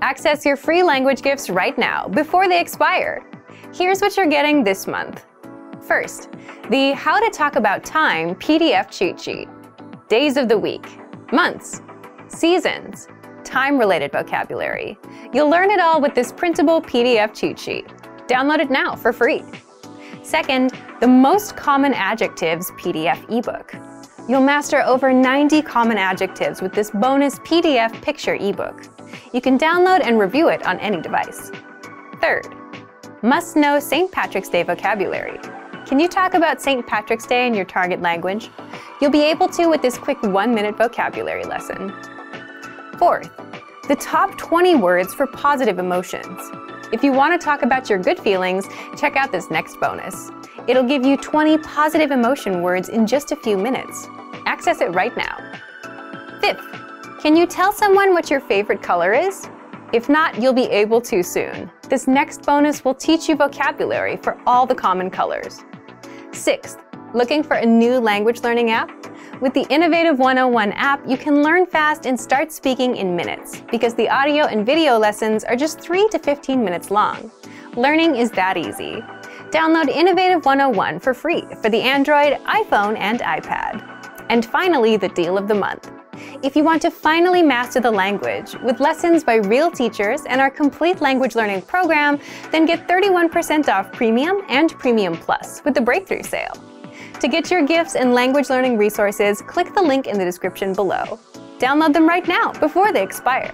Access your free language gifts right now, before they expire. Here's what you're getting this month. First, the How to Talk About Time PDF cheat sheet. Days of the week, months, seasons, time-related vocabulary. You'll learn it all with this printable PDF cheat sheet. Download it now for free. Second, the Most Common Adjectives PDF ebook. You'll master over 90 common adjectives with this bonus PDF picture ebook. You can download and review it on any device. Third, must-know St. Patrick's Day vocabulary. Can you talk about St. Patrick's Day in your target language? You'll be able to with this quick 1-minute vocabulary lesson. Fourth, the top 20 words for positive emotions. If you want to talk about your good feelings, check out this next bonus. It'll give you 20 positive emotion words in just a few minutes. Access it right now. Fifth, can you tell someone what your favorite color is? If not, you'll be able to soon. This next bonus will teach you vocabulary for all the common colors. Sixth, looking for a new language learning app? With the Innovative 101 app, you can learn fast and start speaking in minutes, because the audio and video lessons are just 3 to 15 minutes long. Learning is that easy. Download Innovative 101 for free for the Android, iPhone, and iPad. And finally, the deal of the month. If you want to finally master the language with lessons by real teachers and our complete language learning program, then get 31% off Premium and Premium Plus with the Breakthrough Sale. To get your gifts and language learning resources, click the link in the description below. Download them right now before they expire.